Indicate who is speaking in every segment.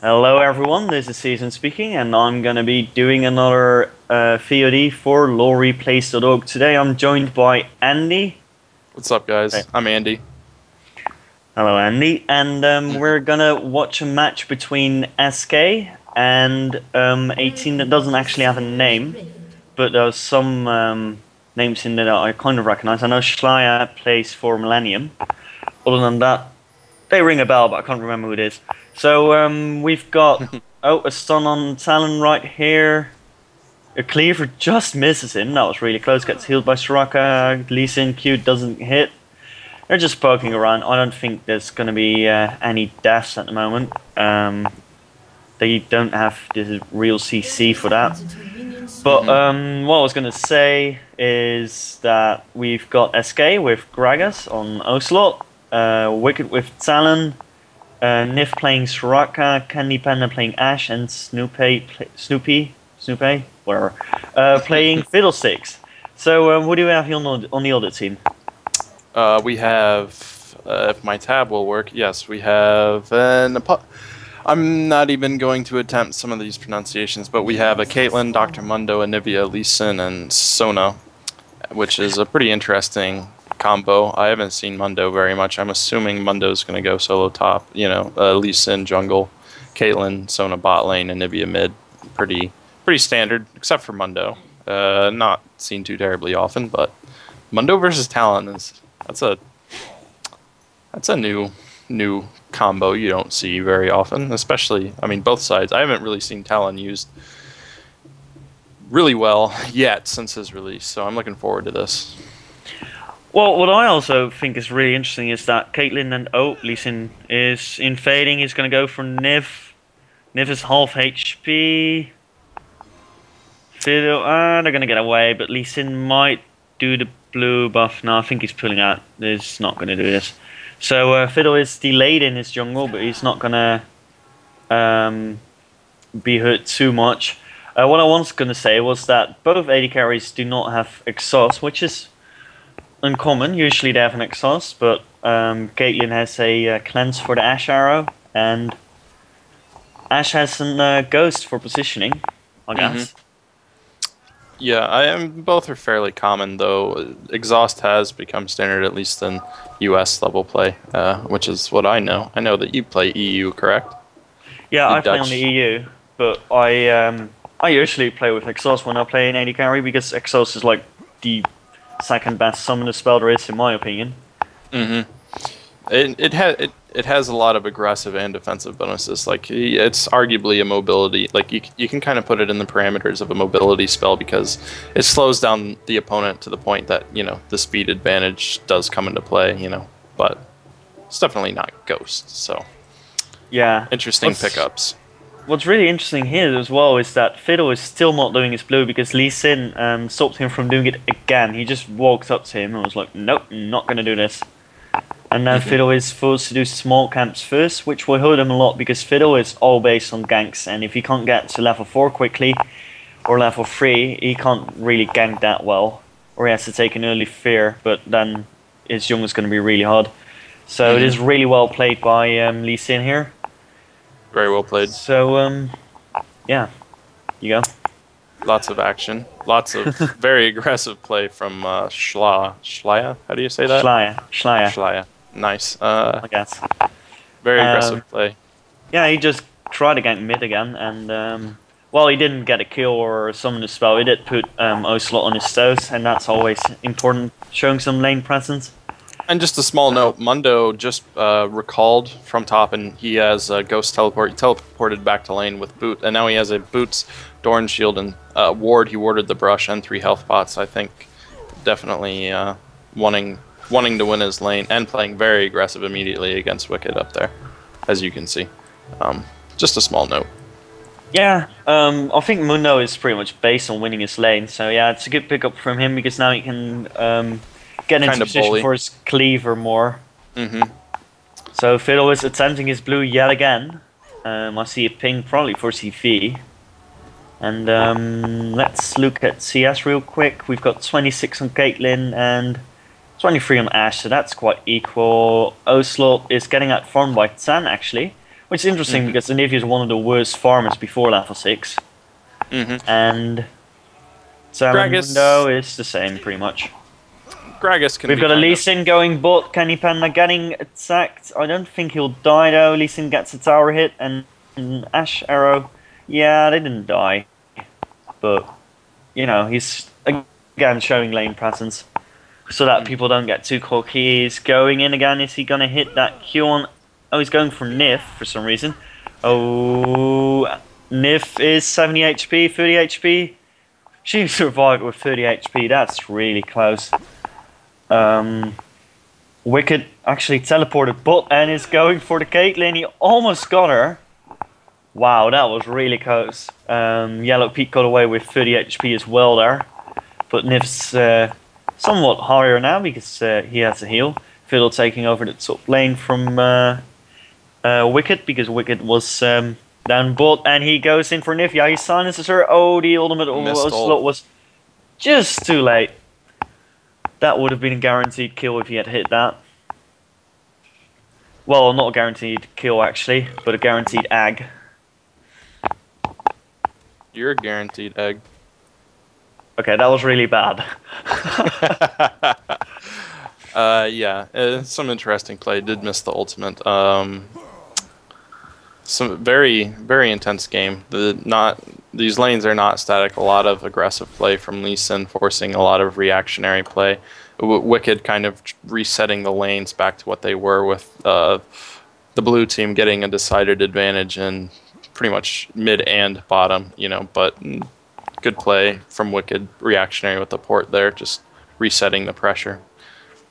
Speaker 1: Hello everyone, this is Season speaking, and I'm gonna be doing another VOD for LorePlays.org. Today I'm joined by Andy.
Speaker 2: What's up,
Speaker 1: Hey.
Speaker 2: guys? I'm Andy.
Speaker 1: Hello Andy, and we're gonna watch a match between SK and a team that doesn't actually have a name, but there's some names in there that I kind of recognize. I know Schleier plays for Millennium. Other than that, they ring a bell, but I can't remember who it is. So we've got a stun on Talon right here. A cleaver just misses him. That was really close. Gets healed by Soraka. Lee Sin Q doesn't hit. They're just poking around. I don't think there's going to be any deaths at the moment. They don't have the real CC for that. But what I was going to say is that we've got SK with Gragas on Ocelot, Wicked with Talon, Nif playing Soraka, Candy Panda playing Ashe, and Snoopy, whatever, playing Fiddlesticks. So what do we have here on the other team?
Speaker 2: We have, if my tab will work, yes, we have I'm not even going to attempt some of these pronunciations, but we have a Caitlyn, Dr. Mundo, Anivia, Lee Sin, and Sona, which is a pretty interesting combo. I haven't seen Mundo very much. I'm assuming Mundo's going to go solo top. Lee Sin jungle, Caitlyn, Sona bot lane, Anivia mid. Pretty standard, except for Mundo. Not seen too terribly often, but Mundo versus Talon that's a new combo you don't see very often, especially, I mean, both sides. I haven't really seen Talon used really well yet since his release, so I'm looking forward to this.
Speaker 1: Well, what I also think is really interesting is that Caitlyn and Lee Sin is in fading. He's going to go for Niv. Niv is half HP. Fiddle, they're going to get away, but Lee Sin might do the blue buff. No, I think he's pulling out. He's not going to do this. So Fiddle is delayed in his jungle, but he's not going to be hurt too much. What I was going to say was that both AD carries do not have exhaust, which is uncommon. Usually they have an exhaust, but Caitlyn has a cleanse for the Ashe arrow, and Ashe has a ghost for positioning, I guess.
Speaker 2: Yeah, both are fairly common, though. Exhaust has become standard, at least in US level play, which is what I know. I know that you play EU, correct?
Speaker 1: Yeah, I play on
Speaker 2: Dutch.
Speaker 1: the EU, but I usually play with exhaust when I play in AD carry, because exhaust is like the second best summoner spell there is, in my opinion.
Speaker 2: It has a lot of aggressive and defensive bonuses. Like, it's arguably a mobility. Like, you can kind of put it in the parameters of a mobility spell because it slows down the opponent to the point that the speed advantage does come into play. But it's definitely not Ghost. So
Speaker 1: Yeah.
Speaker 2: interesting pickups.
Speaker 1: What's really interesting here as well is that Fiddle is still not doing his blue because Lee Sin stopped him from doing it again. He just walked up to him and was like, nope, not going to do this. And then Fiddle is forced to do small camps first, which will hurt him a lot because Fiddle is all based on ganks, and if he can't get to level 4 quickly, or level 3, he can't really gank that well. Or he has to take an early fear, but then his jungle's going to be really hard. So it is really well played by Lee Sin here.
Speaker 2: Very well played.
Speaker 1: So, yeah, you go.
Speaker 2: Lots of action. Lots of very aggressive play from Schleier. How do you say that?
Speaker 1: Schleier.
Speaker 2: Nice.
Speaker 1: I guess.
Speaker 2: Very aggressive play.
Speaker 1: Yeah, he just tried to gank mid again, and well, he didn't get a kill or summon a spell. He did put Ocelot on his toes, and that's always important, showing some lane presence.
Speaker 2: And just a small note, Mundo just recalled from top, and he has a Ghost teleport. He teleported back to lane with Boot, and now he has a Boots, Dorn Shield, and Ward. He warded the brush and 3 health pots. I think definitely wanting to win his lane and playing very aggressive immediately against Wicked up there, as you can see. Just a small note.
Speaker 1: Yeah, I think Mundo is pretty much based on winning his lane, so yeah, it's a good pickup from him because now he can get into position for his cleaver more. So Fiddle is attempting his blue yet again. I see a ping probably for CV. And let's look at CS real quick. We've got 26 on Caitlyn and 23 on Ashe, so that's quite equal. Ocelot is getting outfarmed by 10 actually. Which is interesting because Anivia is one of the worst farmers before level 6. And Salamundo is the same, pretty much.
Speaker 2: Gragas can
Speaker 1: We've got a Lee Sin going bot, Kenny Panda getting attacked. I don't think he'll die though. Lee Sin gets a tower hit and Ashe Arrow. Yeah, they didn't die. But, you know, he's again showing lane presence. So that people don't get too cocky. He's going in again. Is he going to hit that Q on? Oh, he's going for Nif for some reason. Oh, Nif is 70 HP, 30 HP. She survived with 30 HP. That's really close. Wicked actually teleported bot and is going for the Caitlyn. He almost got her. Wow, that was really close. Yellow Pete got away with 30 HP as well there. But Nif's somewhat higher now because he has a heal. Fiddle taking over the top lane from Wicked because Wicked was down bot and he goes in for Nif. Yeah, he silences her. Oh, the ultimate slot was just too late. That would have been a guaranteed kill if he had hit that. Well, not a guaranteed kill actually, but a guaranteed ag.
Speaker 2: You're a guaranteed egg.
Speaker 1: Okay, that was really bad.
Speaker 2: Yeah, some interesting play. Did miss the ultimate. Some very, very intense game. These lanes are not static. A lot of aggressive play from Lee Sin, forcing a lot of reactionary play. Wicked kind of resetting the lanes back to what they were, with the blue team getting a decided advantage in pretty much mid and bottom. You know, but good play from Wicked, reactionary with the port there, just resetting the pressure.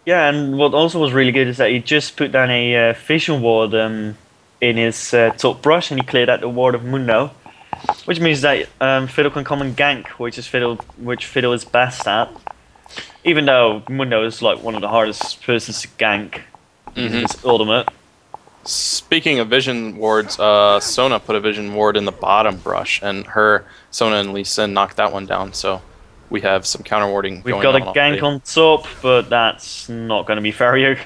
Speaker 1: Yeah, and what also was really good is that he just put down a vision ward in his top brush, and he cleared out the ward of Mundo, which means that Fiddle can come and gank, which Fiddle is best at. Even though Mundo is like one of the hardest persons to gank in his ultimate.
Speaker 2: Speaking of vision wards, Sona put a vision ward in the bottom brush, and Sona and Lee Sin knocked that one down. So we have some counter warding.
Speaker 1: We've got a gank on top, but that's not going to be very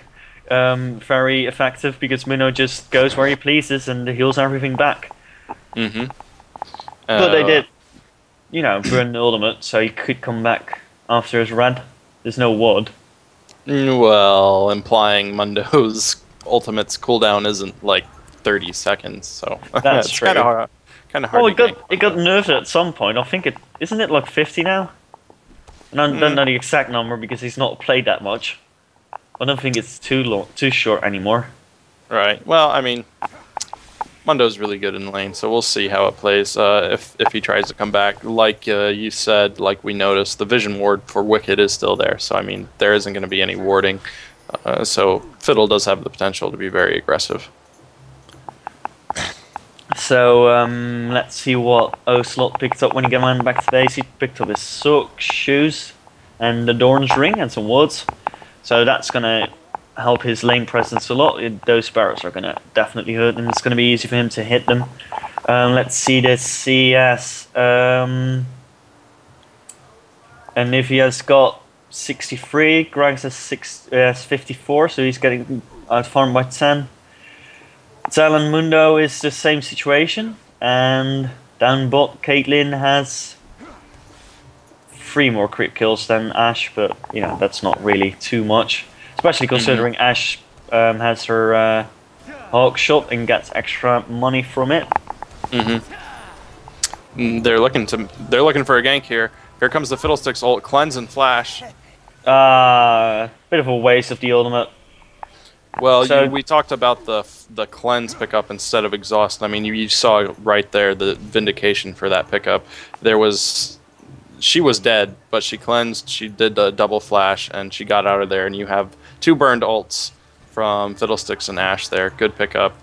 Speaker 1: effective because Mundo just goes where he pleases and heals everything back. But they did, you know, burn the ultimate, so he could come back after his red. There's no ward.
Speaker 2: Well, implying Mundo's ultimate's cooldown isn't like 30 seconds, so
Speaker 1: that's true.
Speaker 2: Kind of hard.
Speaker 1: Well, it got nerfed at some point. I think isn't it like 50 now? And I don't know the exact number because he's not played that much. I don't think it's too short anymore.
Speaker 2: Right. Well, I mean, Mundo's really good in lane, so we'll see how it plays. If he tries to come back, like you said, like we noticed, the vision ward for Wicked is still there. So I mean, there isn't going to be any warding. So Fiddle does have the potential to be very aggressive.
Speaker 1: So let's see what Ocelot picked up when he came back to base. He picked up his sock, shoes, and the Dorn's ring and some wards. So that's going to help his lane presence a lot. Those sparrows are going to definitely hurt, and it's going to be easy for him to hit them. Let's see this CS. And if he has got 63, Grags has 54, so he's getting outfarmed by 10. Talon Mundo is the same situation, and down bot Caitlyn has 3 more creep kills than Ashe, but you know that's not really too much, especially considering Ashe has her Hawk shop and gets extra money from it.
Speaker 2: They're looking for a gank here. Here comes the Fiddlesticks ult, cleanse and flash.
Speaker 1: Bit of a waste of the ultimate.
Speaker 2: Well, so, we talked about the cleanse pickup instead of exhaust. I mean, you saw right there the vindication for that pickup. She was dead, but she cleansed. She did the double flash, and she got out of there. And you have 2 burned ults from Fiddlesticks and Ashe there. Good pickup,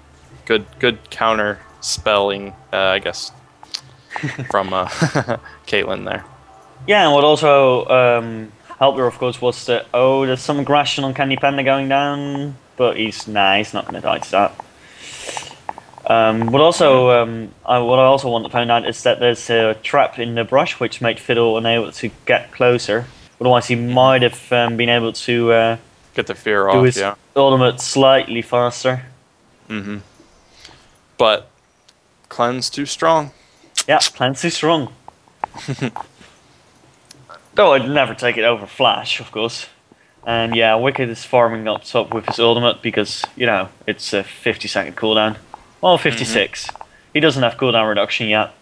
Speaker 2: good counter spelling, I guess, from Caitlyn there.
Speaker 1: Yeah, and what also helped her, of course, was that there's some aggression on Candy Panda going down. But he's not going to die to that. What I also want to point out is that there's a trap in the brush which made Fiddle unable to get closer. Otherwise, he might have been able to
Speaker 2: get the fear
Speaker 1: do
Speaker 2: off.
Speaker 1: His ultimate slightly faster.
Speaker 2: But Clean's too strong.
Speaker 1: Yeah, Clean's too strong. Though I'd never take it over Flash, of course. And yeah, Wicked is farming up top with his ultimate because, you know, it's a 50-second cooldown. Well, 56. He doesn't have cooldown reduction yet.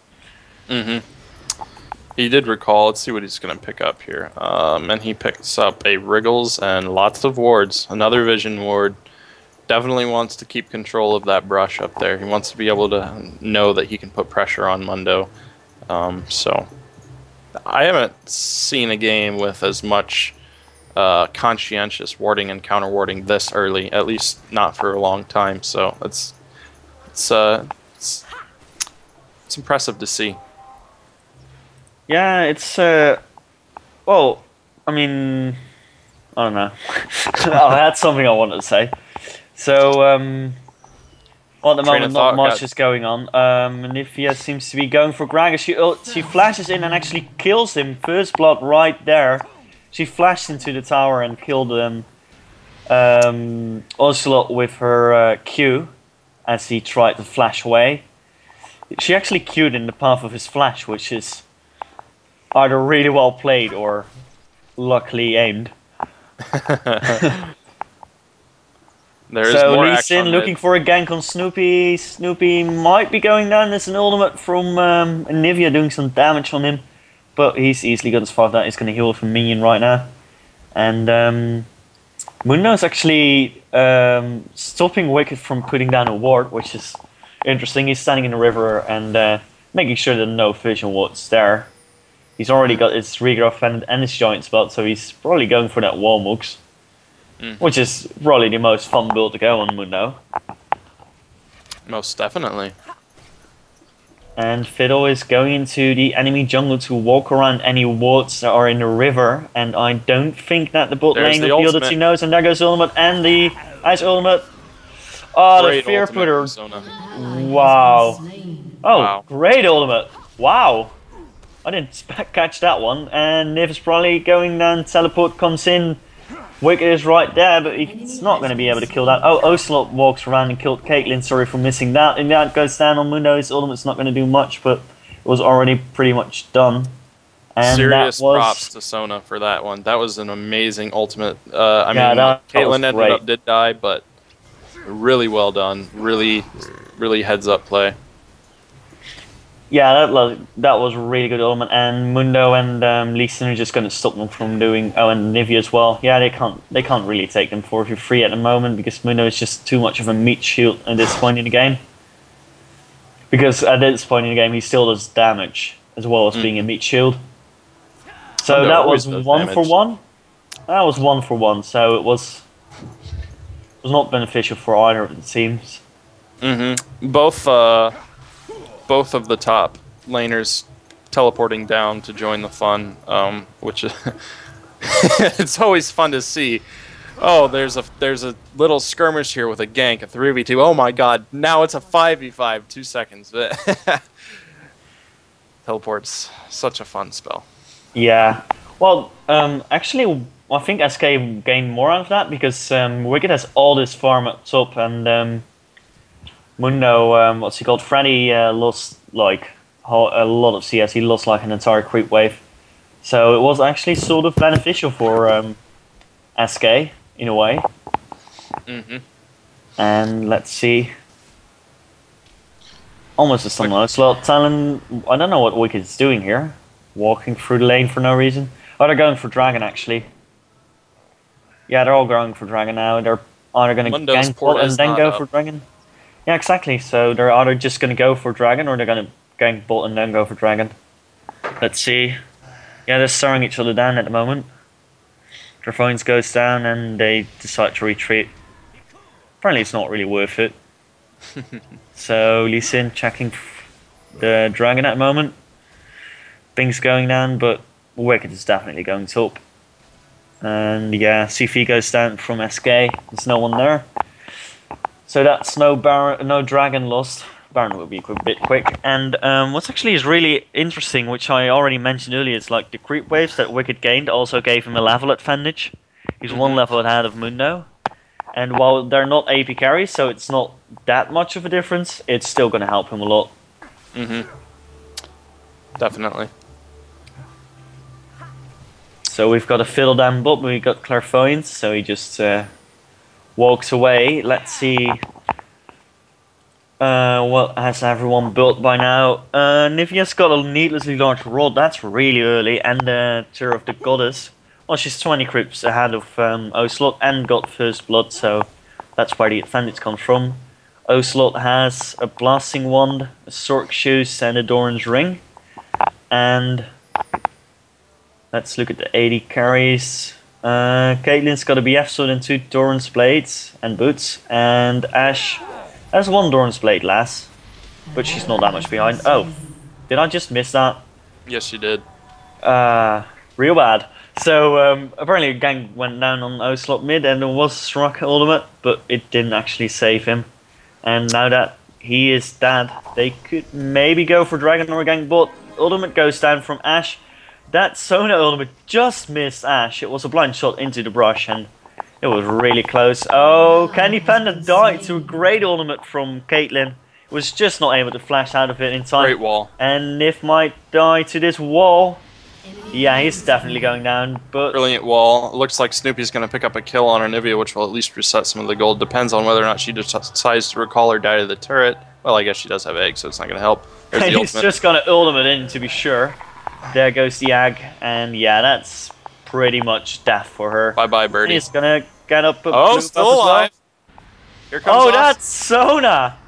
Speaker 2: He did recall. Let's see what he's going to pick up here. And he picks up a Wriggles and lots of wards. Another Vision ward. Definitely wants to keep control of that brush up there. He wants to be able to know that he can put pressure on Mundo. So I haven't seen a game with as much conscientious warding and counter warding this early, at least not for a long time. So it's impressive to see.
Speaker 1: Yeah, it's well, I mean, I don't know. I had something I wanted to say. So, well, at the moment, not much is going on. Nivea seems to be going for Gragas. She flashes in and actually kills him. First blood right there. She flashed into the tower and killed Ocelot with her Q as he tried to flash away. She actually Q'd in the path of his flash, which is either really well played or luckily aimed. So Lee Sin looking for a gank on Snoopy. Snoopy might be going down. There's an ultimate from Nivea doing some damage on him. But he's easily got as far as that. He's going to heal with a minion right now. And Mundo's actually stopping Wicked from putting down a ward, which is interesting. He's standing in the river and making sure that no vision ward's there. He's already got his regrowth and his giant spot, so he's probably going for that wall mooks. Which is probably the most fun build to go on Mundo.
Speaker 2: Most definitely.
Speaker 1: And Fiddle is going into the enemy jungle to walk around any wards that are in the river. And I don't think that the bot lane will feel that she knows. And there goes ultimate and the ice ultimate. Oh, great, the fear putter. Wow. Oh, wow. Great ultimate. Wow. I didn't catch that one. And Niv is probably going down. Teleport comes in. Wicked is right there, but he's not going to be able to kill that. Oh, Ocelot walks around and killed Caitlyn. Sorry for missing that. And that goes down on Mundo. His ultimate's not going to do much, but it was already pretty much done. And
Speaker 2: serious props to Sona for that one. That was an amazing ultimate. I mean, Caitlyn did die, but really well done. Really, really heads up play.
Speaker 1: Yeah, that was a really good ultimate, and Mundo and Lee Sin are just going to stop them from doing. Oh, and Nivea as well. Yeah, they can't really take them 4v3 at the moment because Mundo is just too much of a meat shield at this point in the game. Because at this point in the game, he still does damage as well as being a meat shield. So Mundo that was 1-for-1. That was 1-for-1. So it was not beneficial for either of the teams.
Speaker 2: Both of the top laners teleporting down to join the fun, which is it's always fun to see. Oh, there's a little skirmish here with a gank, a 3v2. Oh my god, now it's a 5v5, 2 seconds. Teleport's such a fun spell.
Speaker 1: Yeah. Well, actually, I think SK gained more out of that because Wicked has all this farm up top and Mundo, what's he called? Freddy lost like a lot of CS. He lost like an entire creep wave. So it was actually sort of beneficial for SK in a way. And let's see. Almost a stun Ocelot. Talon, I don't know what Wicked's doing here. Walking through the lane for no reason. Oh, they're going for Dragon actually. Yeah, they're all going for Dragon now. They're either going to gank bot and then go for Dragon. Yeah, exactly. So they're either just going to go for Dragon or they're going to gank bot and then go for Dragon. Let's see. Yeah, they're staring each other down at the moment. Their phones goes down and they decide to retreat. Apparently it's not really worth it. So Lee Sin checking the Dragon at the moment. Things going down, but Wicked is definitely going top. And yeah, CF goes down from SK. There's no one there. So that's no Dragon lost. Baron will be a bit quick. And what's actually is really interesting, which I already mentioned earlier, is like the creep waves that Wicked gained also gave him a level advantage. He's one level ahead of Mundo. And while they're not AP carries, so it's not that much of a difference, it's still going to help him a lot.
Speaker 2: Definitely.
Speaker 1: So we've got a Fiddle down bot, but we've got Clairvoyance, so he just walks away. Let's see what has everyone built by now. Nivea's got a needlessly large rod, that's really early, and Tour of the Goddess. Well, she's 20 creeps ahead of Ocelot and got First Blood, so that's where the advantage comes from. Ocelot has a Blasting Wand, a Sorc Shoes, and a Doran's Ring. And let's look at the 80 carries. Caitlyn's got a BF Sword and 2 Doran's Blades and Boots, and Ashe has 1 Doran's Blade less, but she's not that much behind. Oh, did I just miss that?
Speaker 2: Yes, you did.
Speaker 1: Real bad. So apparently a gang went down on Ocelot mid and there was Struck Ultimate, but it didn't actually save him. And now that he is dead, they could maybe go for Dragon or gang, but Ultimate goes down from Ashe. That Sona Ultimate just missed Ashe. It was a blind shot into the brush and it was really close. Oh, Candy Panda died to a great Ultimate from Caitlyn. Was just not able to flash out of it in time.
Speaker 2: Great wall.
Speaker 1: And Nif might die to this wall. Yeah, he's definitely going down, but...
Speaker 2: Brilliant wall. It looks like Snoopy's going to pick up a kill on Anivia, which will at least reset some of the gold. Depends on whether or not she decides to recall or die to the turret. Well, I guess she does have eggs, so it's not going to help. There's the
Speaker 1: he's
Speaker 2: ultimate.
Speaker 1: Just going to ultimate in, to be sure. There goes the Ag, and yeah, that's pretty much death for her.
Speaker 2: Bye-bye, Birdie.
Speaker 1: He's going to get up...
Speaker 2: Oh, still alive! Here comes
Speaker 1: Oh,
Speaker 2: us.
Speaker 1: that's Sona!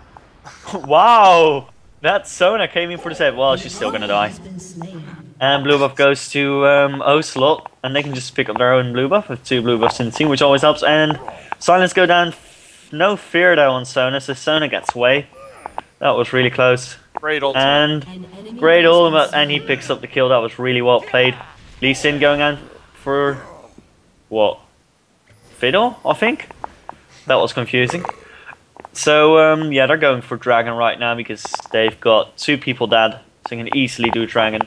Speaker 1: Wow! That Sona came in for the save. Well, she's still going to die. And blue buff goes to Ocelot, and they can just pick up their own blue buff with 2 blue buffs in the team, which always helps. And silence go down. No fear though on Sona, so Sona gets away. That was really close.
Speaker 2: Great ultimate.
Speaker 1: And great ultimate, and he picks up the kill. That was really well played. Lee Sin going on for what? Fiddle, I think. That was confusing. So yeah, they're going for Dragon right now because they've got 2 people dead, so they can easily do Dragon.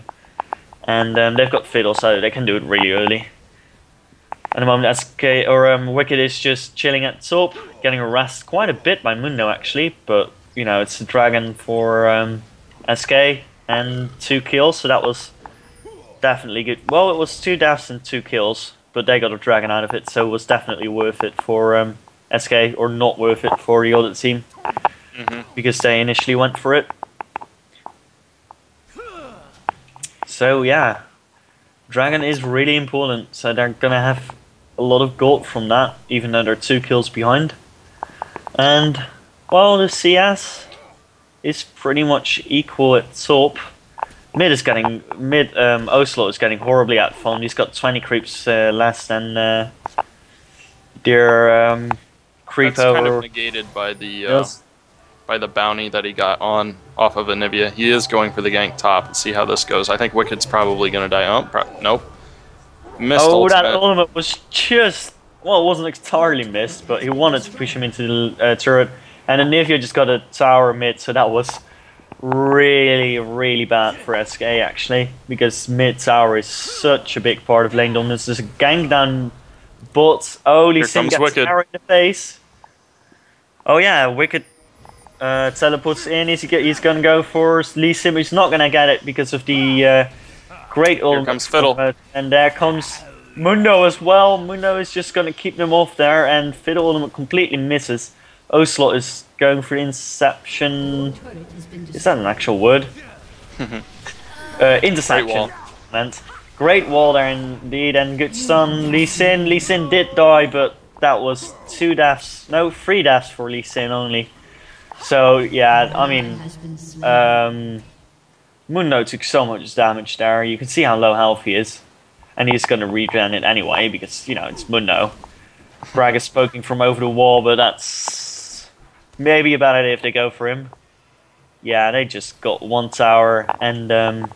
Speaker 1: And they've got Fiddle, so they can do it really early. At the moment, SK or Wicked is just chilling at top, getting harassed quite a bit by Mundo actually. But you know, it's a Dragon for SK and 2 kills, so that was definitely good. Well, it was 2 deaths and 2 kills, but they got a Dragon out of it, so it was definitely worth it for SK, or not worth it for the other team, because they initially went for it. So yeah, Dragon is really important, so they're gonna have a lot of gold from that, even though they're 2 kills behind. And well, the CS is pretty much equal at top. Mid Ocelot is getting horribly outfarmed. He's got 20 creeps less than their creep
Speaker 2: That's
Speaker 1: over.
Speaker 2: kind of negated by the bounty that he got off of Anivia. He is going for the gank top and see how this goes. I think Wicked's probably going to die. Oh, nope. Missed ultimate.
Speaker 1: That ultimate was just... Well, it wasn't entirely missed, but he wanted to push him into the turret. And Anivia just got a tower mid, so that was really, really bad for SK, actually. Because mid tower is such a big part of lane dominance. There's a gank down bot. Oh, Lee Sin gets
Speaker 2: Wicked.
Speaker 1: tower in the face. Oh yeah, Wicked teleports in. He's going to go for Lee Sin. He's not going to get it because of the great ultimate.
Speaker 2: Here comes Fiddle.
Speaker 1: And there comes Mundo as well. Mundo is just going to keep them off there, and Fiddle ultimate completely misses. Ocelot is going for Inception. Is that an actual word? Interception. Great wall there indeed, and good stun. Lee Sin did die, but that was 2 deaths. No, 3 deaths for Lee Sin only. So yeah, I mean, Mundo took so much damage there. You can see how low health he is, and he's going to regen it anyway because you know it's Mundo. Bragg is poking from over the wall, but that's maybe a bad idea if they go for him. Yeah, they just got 1 tower and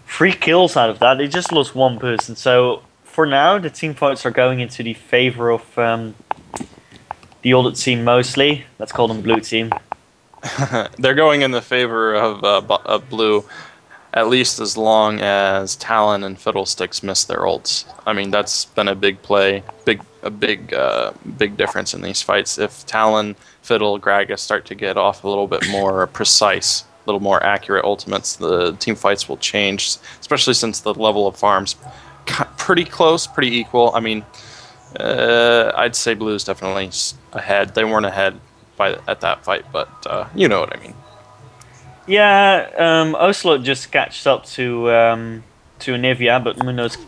Speaker 1: 3 kills out of that. They just lost 1 person. So for now, the team fights are going into the favor of the other team mostly. Let's call them blue team.
Speaker 2: They're going in the favor of blue. at least as long as Talon and Fiddlesticks miss their ults. I mean, that's been a big play, big difference in these fights. If Talon, Fiddle, Gragas start to get off a little bit more precise, a little more accurate ultimates, the team fights will change, especially since the level of farms pretty close, pretty equal. I mean, I'd say Blue's definitely ahead. They weren't ahead at that fight, but you know what I mean.
Speaker 1: Yeah, Ocelot just catched up to Anivia, but Mundo's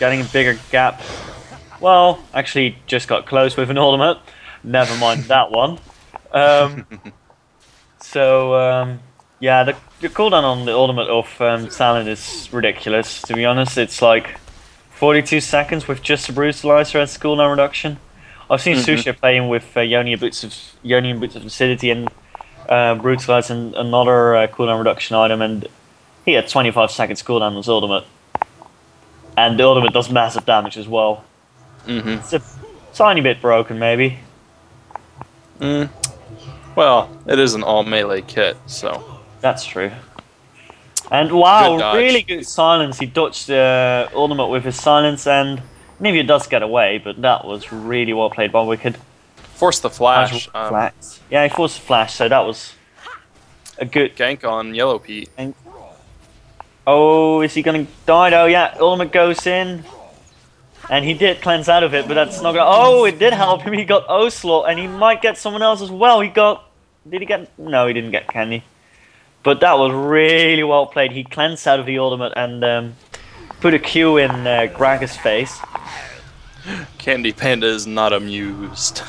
Speaker 1: getting a bigger gap. Well, actually, just got close with an ultimate. Never mind that one. Yeah, the cooldown on the ultimate of Talon is ridiculous. To be honest, it's like 42 seconds with just a brutalizer as cooldown reduction. I've seen Susha playing with Yoni and Boots of Lucidity and brutalize another cooldown reduction item, and he had 25 seconds cooldown on his ultimate, and the ultimate does massive damage as well. It's a tiny bit broken, maybe.
Speaker 2: Well, it is an all melee kit, so
Speaker 1: that's true. And wow,
Speaker 2: good
Speaker 1: really good silence. He dodged the ultimate with his silence, and maybe it does get away, but that was really well played by Wicked.
Speaker 2: Force the flash.
Speaker 1: Yeah, he forced the flash, so that was a good
Speaker 2: gank on Yellow Pete.
Speaker 1: Oh, is he gonna die? Oh yeah, ultimate goes in. And he did cleanse out of it, but that's not gonna... Oh, it did help him. He got Ocelot, and he might get someone else as well. He got... Did he get... No, he didn't get Candy. But that was really well played. He cleansed out of the ultimate and put a Q in Gragas' face.
Speaker 2: Candy Panda is not amused.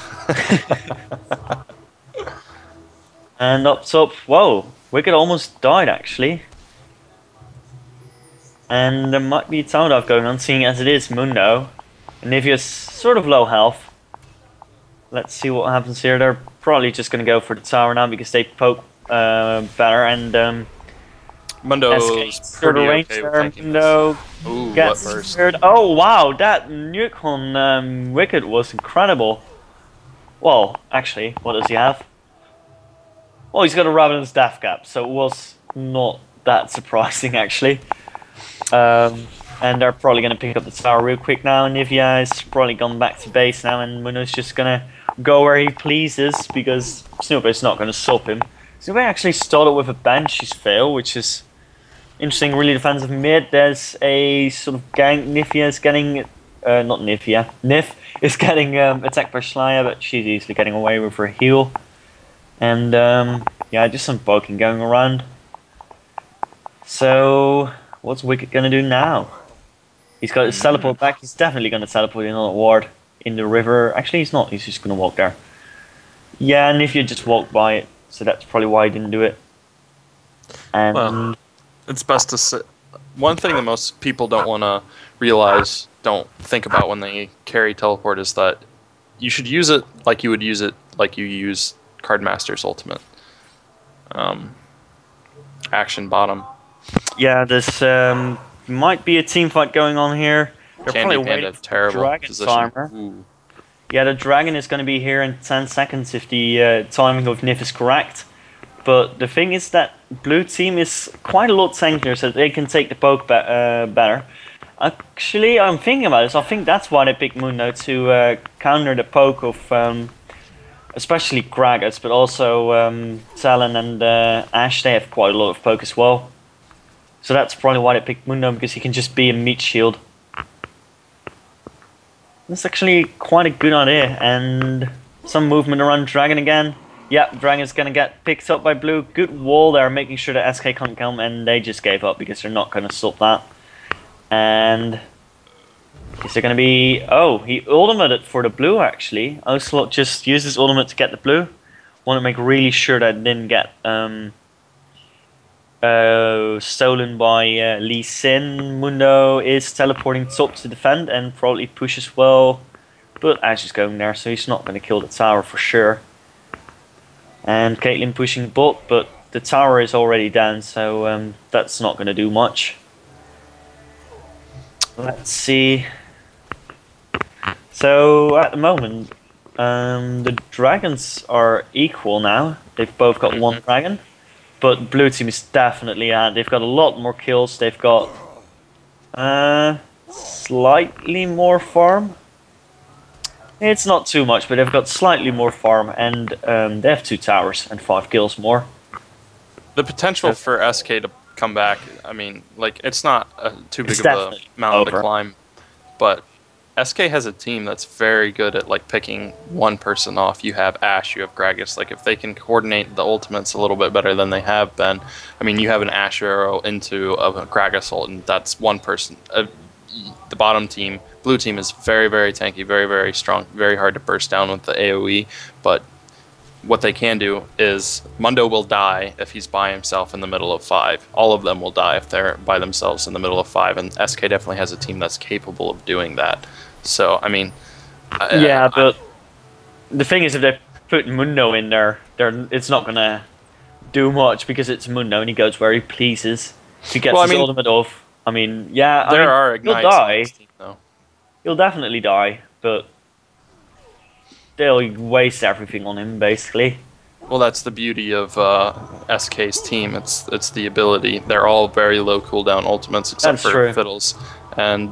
Speaker 1: And up top... Whoa, Wicked almost died, actually. And there might be a tower dive going on, seeing as it is Mundo. Anivia's sort of low health. Let's see what happens here. They're probably just going to go for the tower now because they poke better, and
Speaker 2: Mundo's pretty okay with taking
Speaker 1: Mundo
Speaker 2: gets first.
Speaker 1: Oh wow, that nuke on Wicked was incredible. Well, actually, what does he have? Well, he's got a Ravenous Death Gap, so it was not that surprising actually. And they're probably going to pick up the tower real quick now. Anivia is probably gone back to base now, and Mundo's just going to go where he pleases because Snowbear's not going to stop him. Snowbear actually started with a Banshee's Veil, which is interesting, really defensive mid. There's a sort of gank. Nifia is getting... not Nifia. Nif is getting attacked by Schleyer, but she's easily getting away with her heal. And yeah, just some poking going around. So... what's Wicked gonna do now? He's got his teleport back. He's definitely gonna teleport in on a ward in the river. Actually, he's not. He's just gonna walk there. Yeah, and if you just walk by it, so that's probably why he didn't do it. And
Speaker 2: well, it's best to sit. One thing that most people don't want to realize, don't think about when they carry teleport, is that you should use it like you would use it like you use Cardmaster's ultimate. Action bottom.
Speaker 1: yeah, there's might be a team fight going on here. They're
Speaker 2: Candy
Speaker 1: probably
Speaker 2: Panda,
Speaker 1: waiting for
Speaker 2: terrible
Speaker 1: Dragon
Speaker 2: position.
Speaker 1: timer.
Speaker 2: Ooh.
Speaker 1: Yeah, the dragon is going to be here in 10 seconds if the timing of Nif is correct. But the thing is that blue team is quite a lot tankier, so they can take the poke better. Actually, I'm thinking about this. I think that's why they picked Mundo to counter the poke of especially Gragas, but also Talon and Ashe. They have quite a lot of poke as well. So that's probably why they picked Mundo, because he can just be a meat shield. That's actually quite a good idea, and some movement around Dragon again. Yeah, Dragon's gonna get picked up by blue. Good wall there, making sure that SK can't come, and they just gave up because they're not gonna stop that. And is there gonna be... oh, he ultimated for the blue actually. Ocelot just used his ultimate to get the blue. Want to make really sure that it didn't get stolen by Lee Sin. Mundo is teleporting top to defend and probably push as well. But Ash is going there, so he's not going to kill the tower for sure. And Caitlyn pushing bot, but the tower is already down, so that's not going to do much. Let's see. So at the moment, the dragons are equal now. They've both got one dragon. but blue team is definitely at. They've got a lot more kills. They've got slightly more farm. It's not too much, but they've got slightly more farm, and they have 2 towers and 5 kills more.
Speaker 2: The potential for SK to come back, I mean, like, it's not too big of a mountain to climb, but SK has a team that's very good at, like, picking one person off. You have Ashe, you have Gragas. Like, if they can coordinate the ultimates a little bit better than they have been, I mean, you have an Ashe arrow into a Gragas ult, and that's one person. The bottom team, blue team, is very, very tanky, very, very strong, very hard to burst down with the AoE, but what they can do is Mundo will die if he's by himself in the middle of 5. All of them will die if they're by themselves in the middle of 5, and SK definitely has a team that's capable of doing that. So, I mean...
Speaker 1: yeah, but the thing is, if they put Mundo in there, it's not going to do much because it's Mundo and he goes where he pleases. If he gets his ultimate off, I mean, yeah,
Speaker 2: there are ignites
Speaker 1: he'll die.
Speaker 2: in this team, though.
Speaker 1: He'll definitely die, but they'll waste everything on him, basically.
Speaker 2: Well, that's the beauty of SK's team. It's the ability. They're all very low cooldown ultimates, except for Fiddles, and